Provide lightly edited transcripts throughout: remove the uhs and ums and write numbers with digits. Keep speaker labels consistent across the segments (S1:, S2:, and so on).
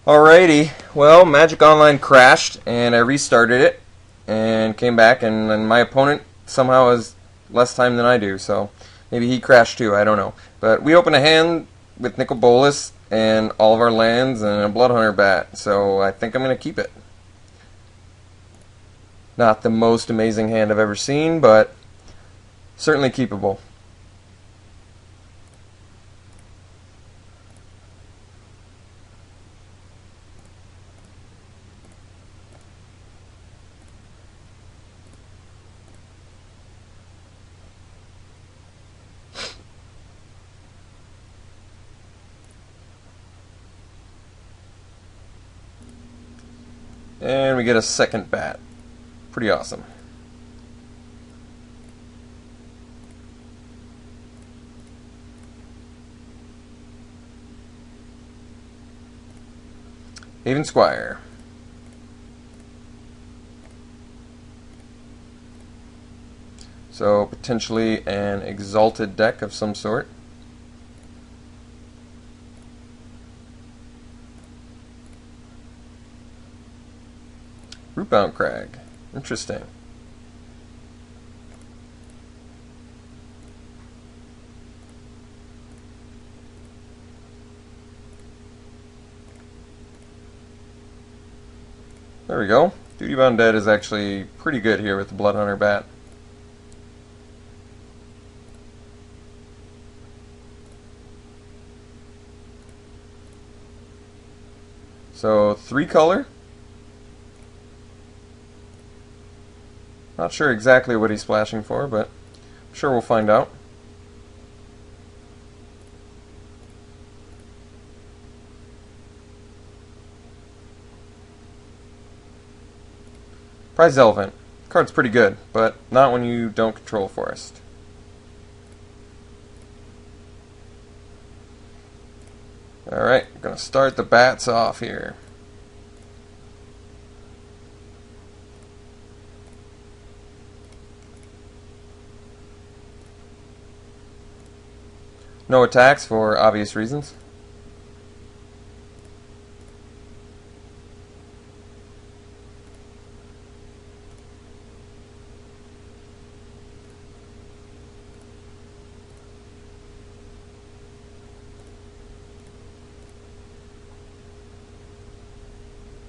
S1: Alrighty, well, Magic Online crashed, and I restarted it, and came back, and my opponent somehow has less time than I do, so maybe he crashed too, I don't know. But we opened a hand with Nicol Bolas, and all of our lands, and a Bloodhunter bat, so I think I'm going to keep it. Not the most amazing hand I've ever seen, but certainly keepable. And we get a second bat. Pretty awesome. Haven Squire. So potentially an exalted deck of some sort. Rootbound Crag. Interesting. There we go. Duty Bound Dead is actually pretty good here with the Bloodhunter bat. So 3-color. Not sure exactly what he's splashing for, but I'm sure we'll find out. Prize Elephant. Card's pretty good, but not when you don't control forest. Alright, gonna start the bats off here. No attacks for obvious reasons.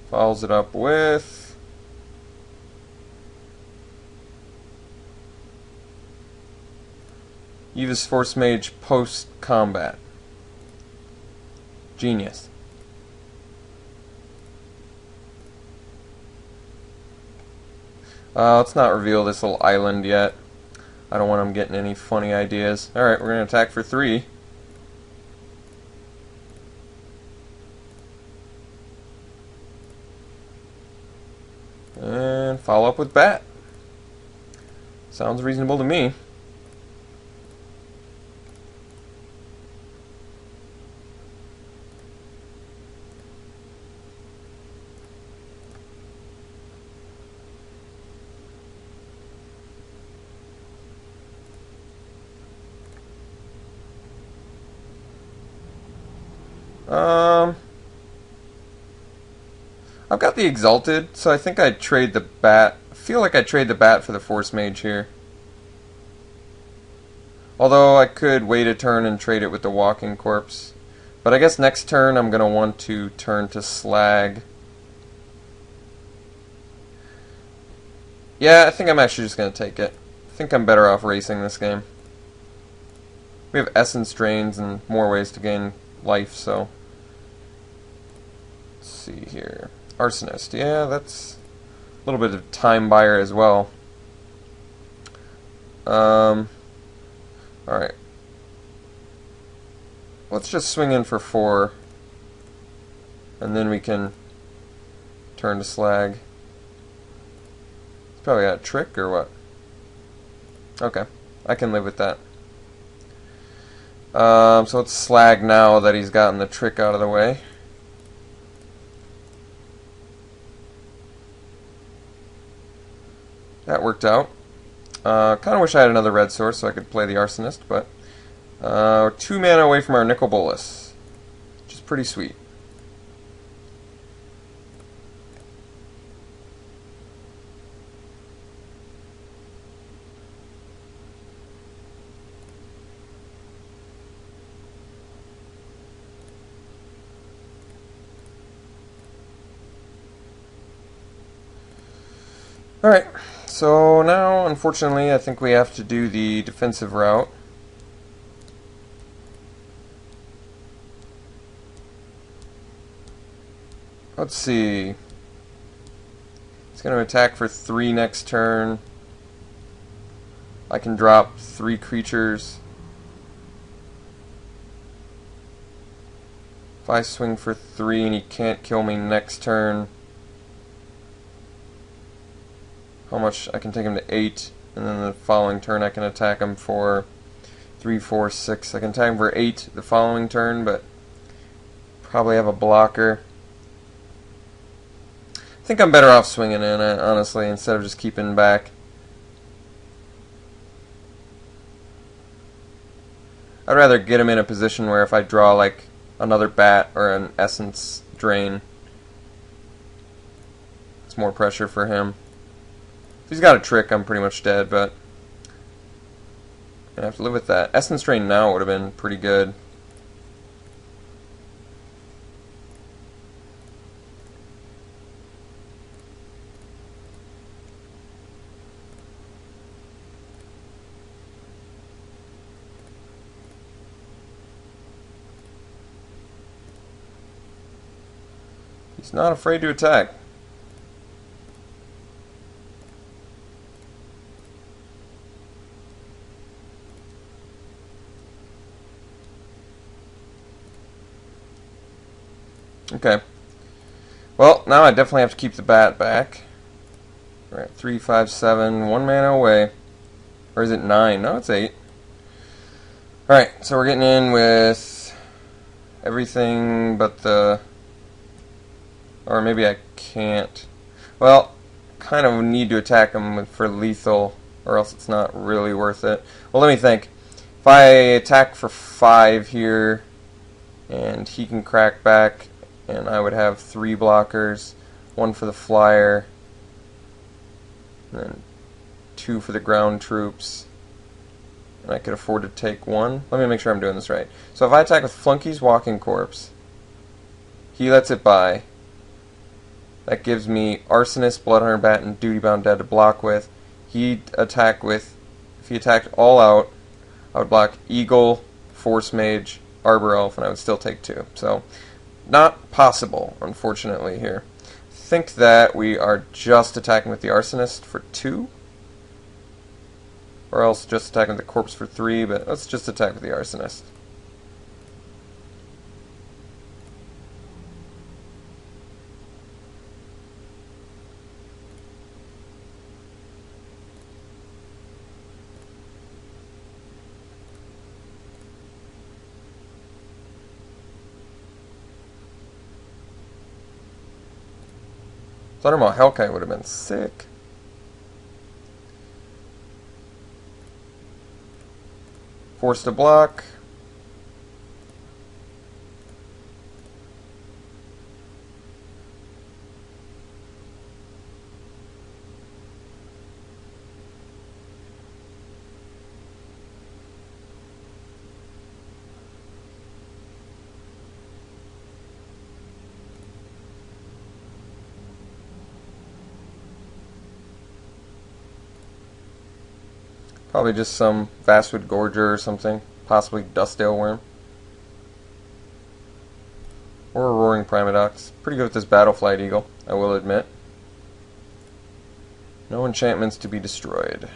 S1: Follows it up with Eva's Force Mage post-combat. Genius. Let's not reveal this little island yet. I don't want him getting any funny ideas. Alright, we're going to attack for 3. And follow up with bat. Sounds reasonable to me. I've got the Exalted, so I think I'd trade the bat. I feel like I'd trade the bat for the Force Mage here. Although I could wait a turn and trade it with the Walking Corpse. But I guess next turn I'm going to want to turn to Slag. Yeah, I think I'm actually just going to take it. I think I'm better off racing this game. We have Essence Drains and more ways to gain life, so... Let's see here. Arsonist, yeah, that's a little bit of time buyer as well. Alright. Let's just swing in for 4. And then we can turn to Slag. He's probably got a trick or what? Okay, I can live with that. So it's Slag now that he's gotten the trick out of the way. That worked out. Kind of wish I had another red source so I could play the Arsonist, but we're 2 mana away from our Nicol Bolas, which is pretty sweet. Alright, so now, unfortunately, I think we have to do the defensive route. Let's see. He's going to attack for 3 next turn. I can drop 3 creatures. If I swing for 3 and he can't kill me next turn, how much? I can take him to 8, and then the following turn I can attack him for 3, 4, 6. I can attack him for 8 the following turn, but probably have a blocker. I think I'm better off swinging in it, honestly, instead of just keeping back. I'd rather get him in a position where if I draw like another bat or an essence drain, it's more pressure for him. If he's got a trick, I'm pretty much dead, but I have to live with that. Essence drain now would have been pretty good. He's not afraid to attack. Okay. Well, now I definitely have to keep the bat back. We're at 3, 5, 7, 1 mana away. Or is it 9? No, it's 8. Alright, so we're getting in with everything but the... Or maybe I can't. Well, kind of need to attack him for lethal, or else it's not really worth it. Well, let me think. If I attack for 5 here, and he can crack back, and I would have 3 blockers, 1 for the flyer, and then 2 for the ground troops, and I could afford to take 1. Let me make sure I'm doing this right. So if I attack with Flunky's Walking Corpse, he lets it by. That gives me Arsonist, Bloodhunter Bat, and Duty Bound Dead to block with. He'd attack with, if he attacked all out, I would block Eagle, Force Mage, Arbor Elf, and I would still take 2. So, not possible, unfortunately, here. I think that we are just attacking with the Arsonist for 2. Or else just attacking with the Corpse for 3, but let's just attack with the Arsonist. Thundermaw Hellkite would have been sick. Forced to block. Probably just some Vastwood Gorger or something. Possibly Dustdale Worm. Or a Roaring Primadox. Pretty good with this Battleflight Eagle, I will admit. No enchantments to be destroyed.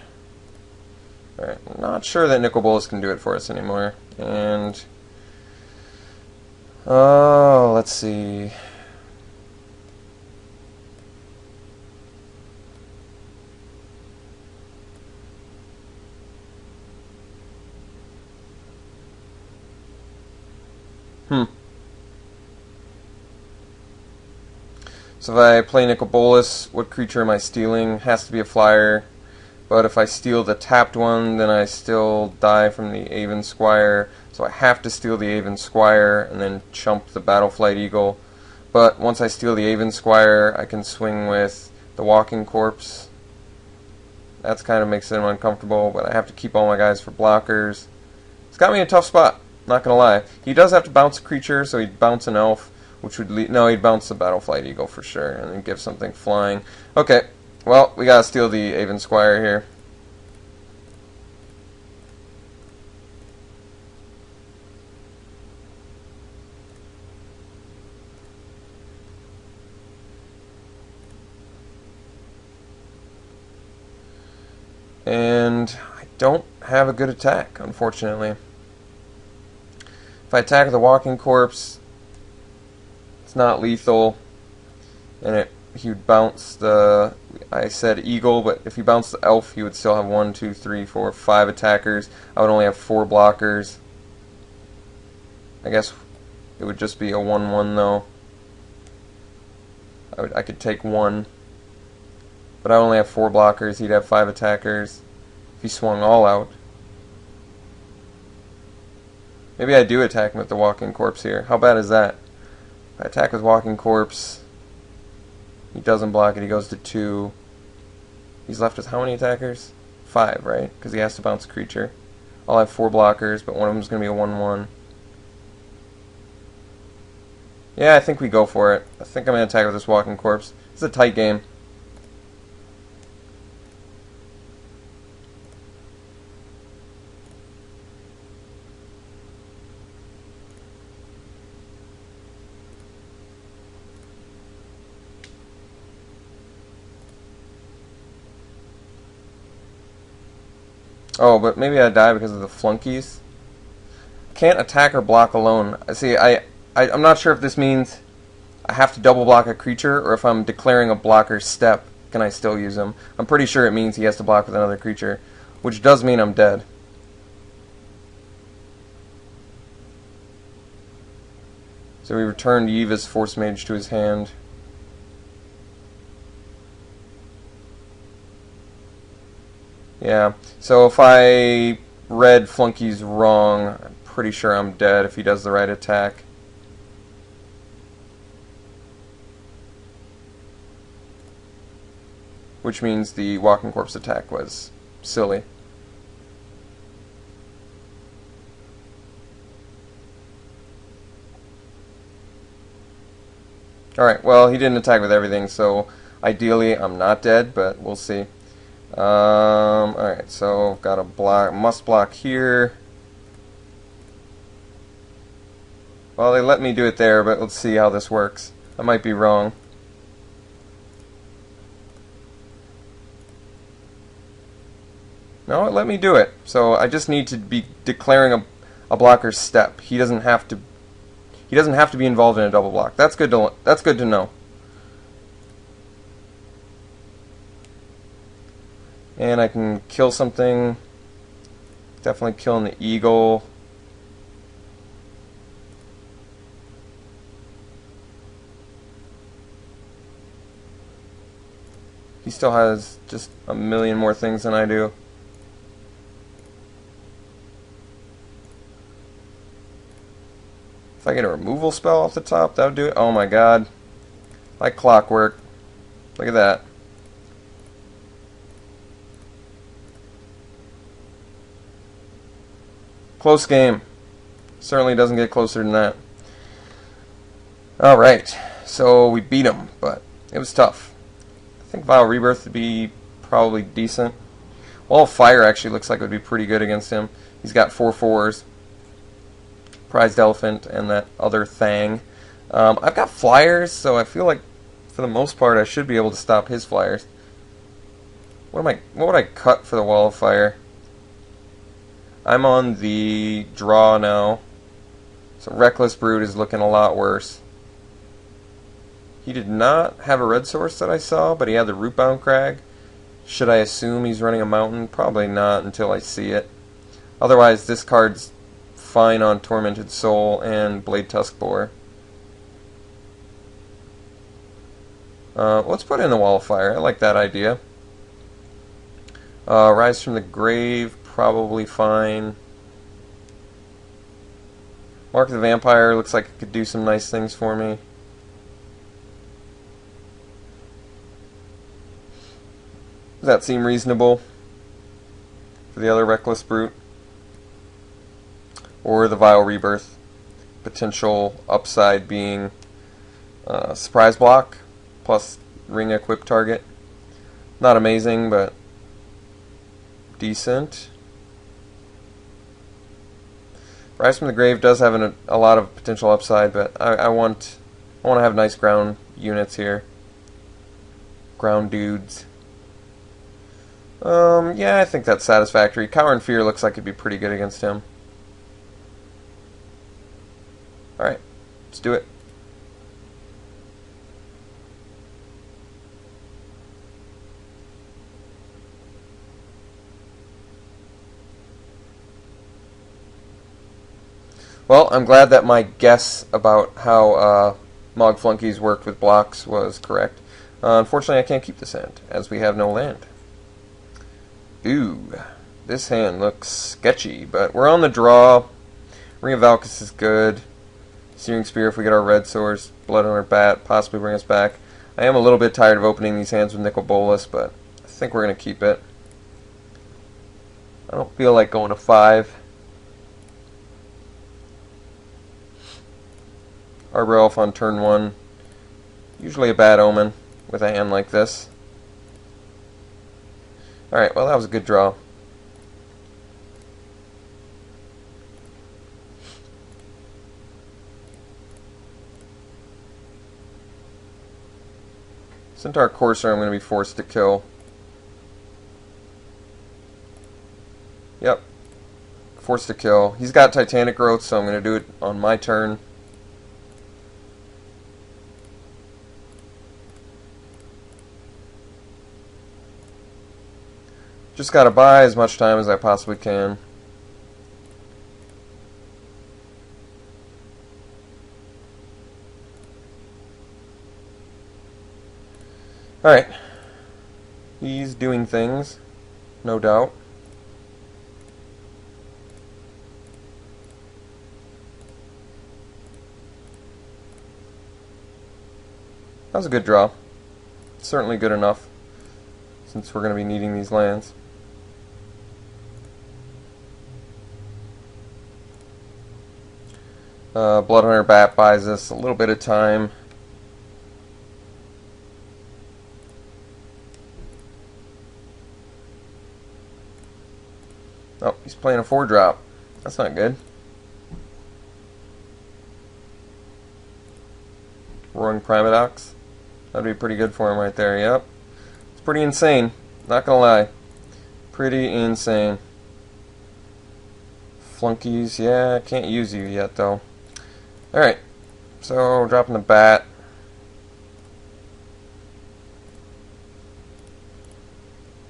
S1: Alright, not sure that Nicol Bolas can do it for us anymore. And... oh, let's see... So if I play Nicol Bolas, what creature am I stealing? Has to be a flyer. But if I steal the tapped one, then I still die from the Aven Squire. So I have to steal the Aven Squire and then chump the Battleflight Eagle. But once I steal the Aven Squire, I can swing with the Walking Corpse. That's kind of makes it uncomfortable, but I have to keep all my guys for blockers. It's got me in a tough spot, not gonna lie. He does have to bounce a creature, so he'd bounce an elf, which would lead... no, he'd bounce the Battleflight Eagle for sure, and then give something flying. Okay, Well, we gotta steal the Avon Squire here. And I don't have a good attack, unfortunately. If I attack the walking corpse, it's not lethal, and he would bounce the, I said eagle, but if he bounced the elf, he would still have 1, 2, 3, 4, 5 attackers. I would only have 4 blockers. I guess it would just be a 1/1 though. I could take 1, but I only have 4 blockers. He'd have 5 attackers if he swung all out. Maybe I do attack him with the walking corpse here. How bad is that? If I attack with walking corpse, he doesn't block it. He goes to 2. He's left with how many attackers? 5, right? Because he has to bounce a creature. I'll have 4 blockers, but one of them is going to be a 1/1. Yeah, I think we go for it. I think I'm going to attack with this walking corpse. It's a tight game. Oh, but maybe I die because of the flunkies. Can't attack or block alone. See, I'm not sure if this means I have to double block a creature, or if I'm declaring a blocker's step, can I still use him? I'm pretty sure it means he has to block with another creature, which does mean I'm dead. So we returned Yiva's Force Mage to his hand. Yeah, so if I read Flunky's wrong, I'm pretty sure I'm dead if he does the right attack. Which means the walking corpse attack was silly. Alright, well, he didn't attack with everything, so ideally I'm not dead, but we'll see. Alright, so I've got a block, must block here. Well, they let me do it there, but let's see how this works. I might be wrong. No, it let me do it. So I just need to be declaring a blocker's step. He doesn't have to be involved in a double block. That's good to know. And I can kill something. Definitely killing the eagle. He still has just a million more things than I do. If I get a removal spell off the top, that would do it. Oh my god. Like clockwork. Look at that. Close game. Certainly doesn't get closer than that. Alright, so we beat him, but it was tough. I think Vile Rebirth would be probably decent. Wall of Fire actually looks like it would be pretty good against him. He's got 4/4s. Prized Elephant and that other thing. I've got flyers, so I feel like for the most part I should be able to stop his flyers. What would I cut for the Wall of Fire? I'm on the draw now. So Reckless Brood is looking a lot worse. He did not have a red source that I saw, but he had the Rootbound Crag. Should I assume he's running a mountain? Probably not until I see it. Otherwise, this card's fine on Tormented Soul and Blade Tusk Boar. Let's put in the Wall of Fire. I like that idea. Rise from the Grave, probably fine. Mark of the Vampire looks like it could do some nice things for me. Does that seem reasonable for the other Reckless Brute? Or the Vile Rebirth. Potential upside being Surprise Block plus Ring Equip target. Not amazing, but decent. Rise from the Grave does have a lot of potential upside, but I want to have nice ground units here. Ground dudes. Yeah, I think that's satisfactory. Cower and Fear looks like it'd be pretty good against him. Alright, let's do it. Well, I'm glad that my guess about how Mog Flunkies worked with blocks was correct. Unfortunately, I can't keep this hand, as we have no land. Ooh, this hand looks sketchy, but we're on the draw. Ring of Valkis is good. Searing Spear if we get our red swords. Blood on our bat, possibly bring us back. I am a little bit tired of opening these hands with Nicol Bolas, but I think we're going to keep it. I don't feel like going to 5. Arbor Elf on turn 1. Usually a bad omen with a hand like this. Alright, well that was a good draw. Centaur Courser I'm going to be forced to kill. Yep. Forced to kill. He's got Titanic Growth, so I'm going to do it on my turn. Just gotta buy as much time as I possibly can. Alright. He's doing things, no doubt. That was a good draw. Certainly good enough, since we're going to be needing these lands. Bloodhunter Bat buys us a little bit of time. Oh, he's playing a 4-drop. That's not good. Roaring Primodox. That'd be pretty good for him right there, yep. It's pretty insane, not gonna lie. Pretty insane. Flunkies, yeah, I can't use you yet though. Alright, so dropping the bat.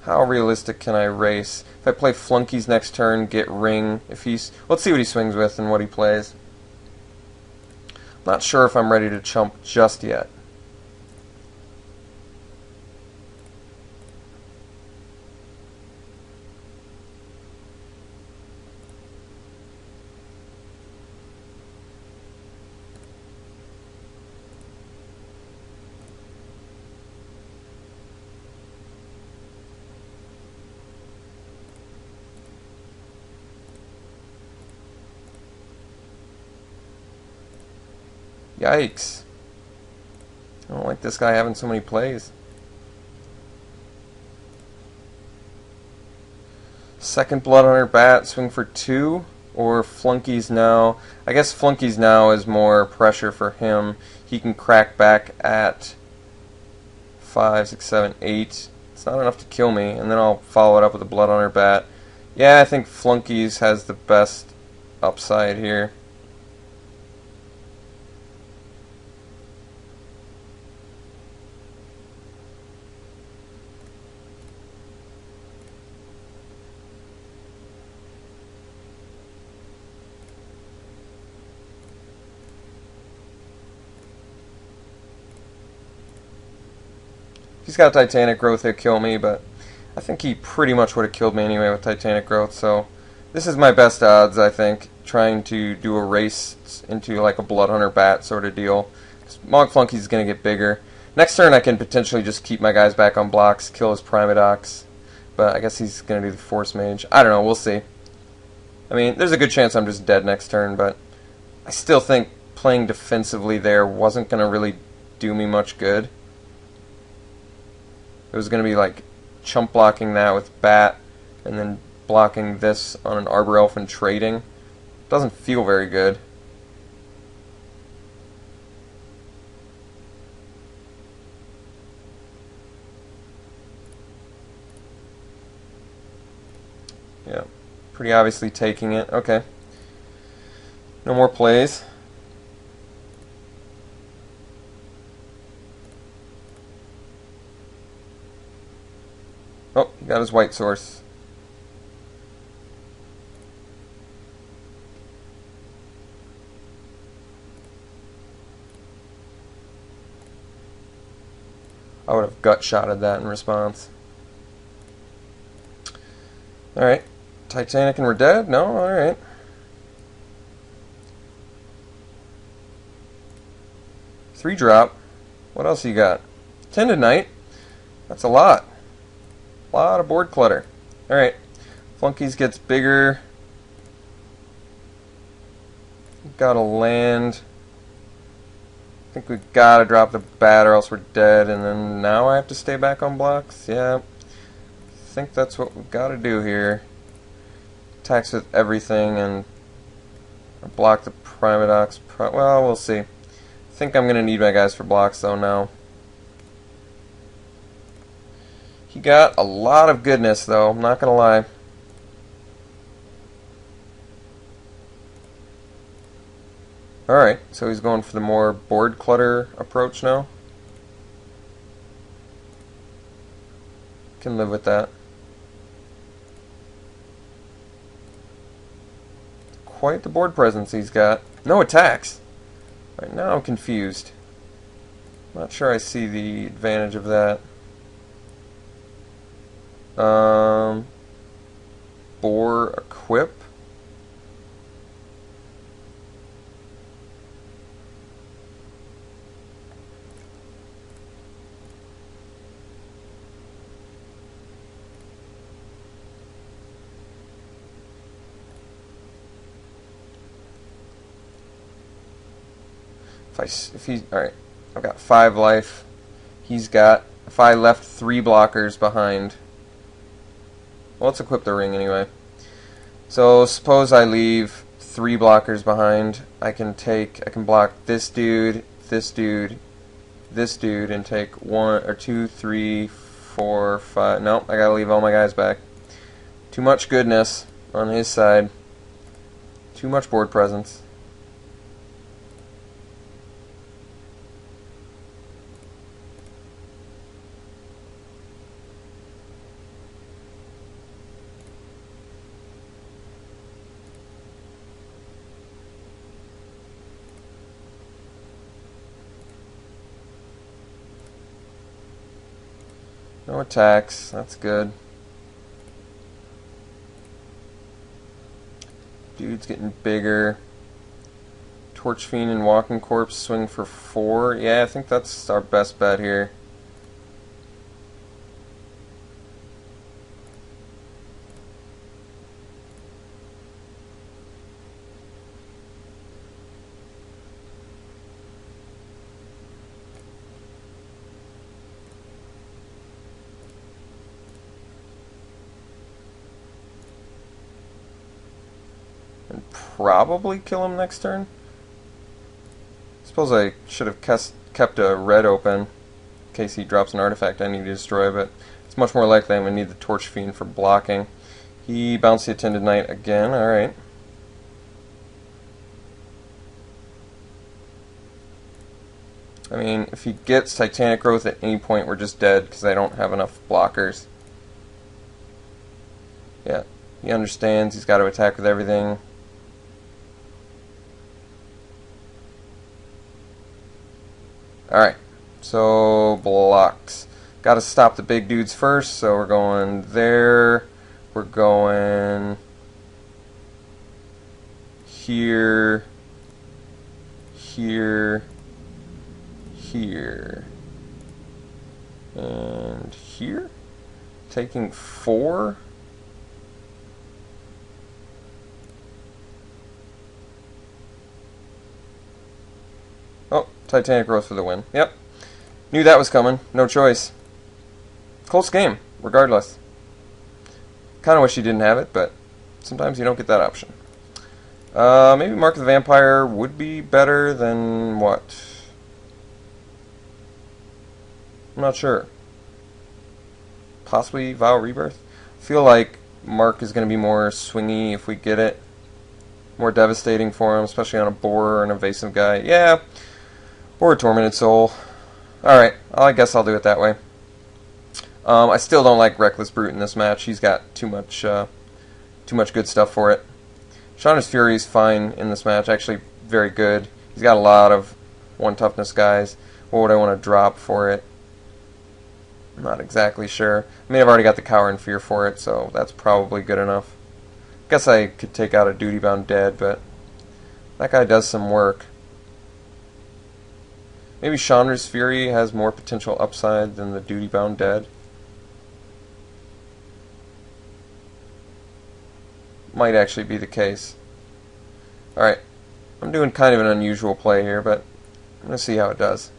S1: How realistic can I race? If I play Flunkies next turn, get Ring. If he's, let's see what he swings with and what he plays. Not sure if I'm ready to chump just yet. Yikes. I don't like this guy having so many plays. Second Bloodhunter Bat, swing for 2, or Flunkies now. I guess Flunkies now is more pressure for him. He can crack back at 5, 6, 7, 8. It's not enough to kill me, and then I'll follow it up with a Bloodhunter Bat. Yeah, I think Flunkies has the best upside here. If he's got Titanic Growth, he'll kill me, but I think he pretty much would have killed me anyway with Titanic Growth, so this is my best odds, I think, trying to do a race into like a Bloodhunter Bat sort of deal. Mog Flunky's going to get bigger. Next turn I can potentially just keep my guys back on blocks, kill his Primodox, but I guess he's going to do the Force Mage. I don't know, we'll see. I mean, there's a good chance I'm just dead next turn, but I still think playing defensively there wasn't going to really do me much good. It was going to be like chump blocking that with bat, and then blocking this on an Arbor Elf and trading. Doesn't feel very good. Yeah, pretty obviously taking it. Okay. No more plays. Oh, he got his white source. I would have gut shotted that in response. Alright. Titanic and we're dead? No? Alright. Three drop. What else you got? Tendonite. That's a lot. A lot of board clutter. Alright. Flunkies gets bigger. Gotta land. I think we gotta drop the bat or else we're dead, and then now I have to stay back on blocks? Yeah. I think that's what we've gotta do here. Attacks with everything and block the Primodox. Well, we'll see. I think I'm gonna need my guys for blocks though now. He got a lot of goodness though, I'm not gonna lie. Alright, so he's going for the more board clutter approach now. Can live with that. Quite the board presence he's got. No attacks. Right now I'm confused. Not sure I see the advantage of that. Boar equip. If he, alright, I've got 5 life. He's got, if I left 3 blockers behind. Well, let's equip the ring anyway. So suppose I leave 3 blockers behind. I can block this dude, this dude, this dude, and take 1 or 2, 3, 4, 5. Nope, I gotta leave all my guys back. Too much goodness on his side. Too much board presence. No attacks, that's good. Dude's getting bigger. Torch Fiend and Walking Corpse swing for 4. Yeah, I think that's our best bet here. And probably kill him next turn. Suppose I should have kept a red open in case he drops an artifact I need to destroy, but it's much more likely I'm going to need the Torch Fiend for blocking. He bounced the Attended Knight again, alright. I mean, if he gets Titanic Growth at any point, we're just dead because I don't have enough blockers. Yeah, he understands he's got to attack with everything. Alright, so blocks. Got to stop the big dudes first, so we're going there. We're going here, here, here, and here. Taking 4. Oh, Titanic Growth for the win. Yep. Knew that was coming. No choice. Close game. regardless. Kind of wish he didn't have it, but sometimes you don't get that option. Maybe Mark the Vampire would be better than what? I'm not sure. Possibly Vow Rebirth? I feel like Mark is going to be more swingy if we get it. More devastating for him, especially on a boar or an evasive guy. Yeah, or a Tormented Soul. Alright, I guess I'll do it that way. I still don't like Reckless Brute in this match. He's got too much good stuff for it. Chandra's Fury is fine in this match, actually very good. He's got a lot of 1 toughness guys. What would I want to drop for it? I'm not exactly sure. I mean, I've already got the Cower and Fear for it, so that's probably good enough. Guess I could take out a Duty Bound Dead, but that guy does some work. Maybe Chandra's Fury has more potential upside than the Duty Bound Dead. Might actually be the case. Alright, I'm doing kind of an unusual play here, but I'm going to see how it does.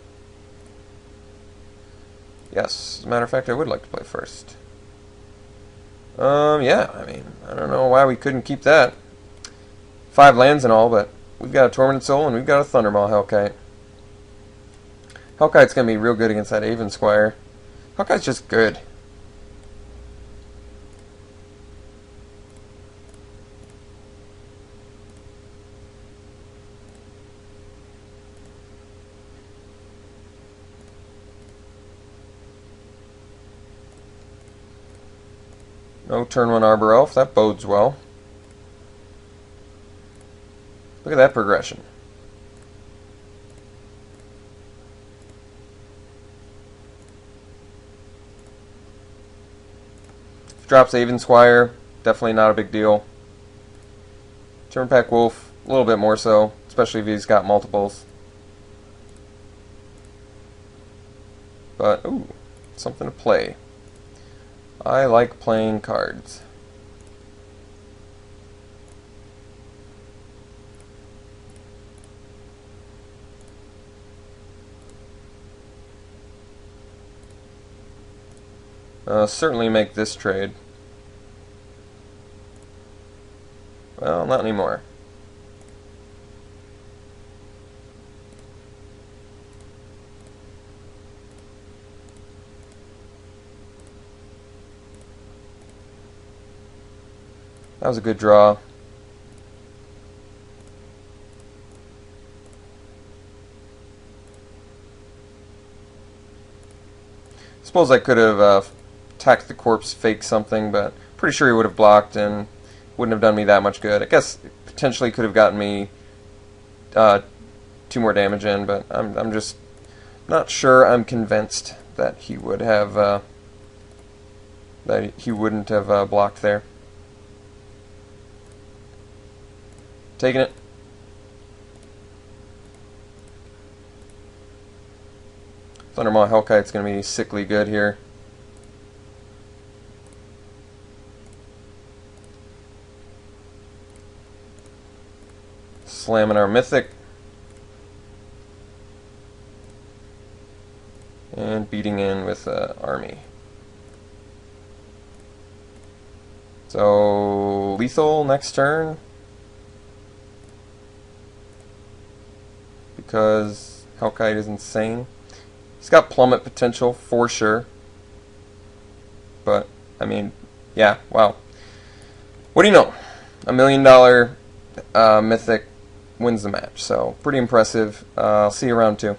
S1: Yes, as a matter of fact, I would like to play first. Yeah, I mean, I don't know why we couldn't keep that. 5 lands and all, but we've got a Tormented Soul and we've got a Thunderball Hellkite. Hellkite's going to be real good against that Aven Squire. Hellkite's just good. No turn 1 Arbor Elf, that bodes well. Look at that progression. If drops Aven Squire, definitely not a big deal. Turn Pack Wolf, a little bit more so, especially if he's got multiples. But, ooh, something to play. I like playing cards. Certainly make this trade. Well, not anymore. That was a good draw. Suppose I could have attacked the corpse, fake something, but pretty sure he would have blocked and wouldn't have done me that much good. I guess potentially could have gotten me 2 more damage in, but I'm just not sure. I'm convinced that he would have that he wouldn't have blocked there. Taking it. Thundermaw Hellkite's going to be sickly good here. Slamming our Mythic. And beating in with Army. So, lethal next turn. Because Hellkite is insane. He's got plummet potential for sure. But, I mean, yeah, wow. What do you know? $1 million Mythic wins the match. So, pretty impressive. I'll see you round 2.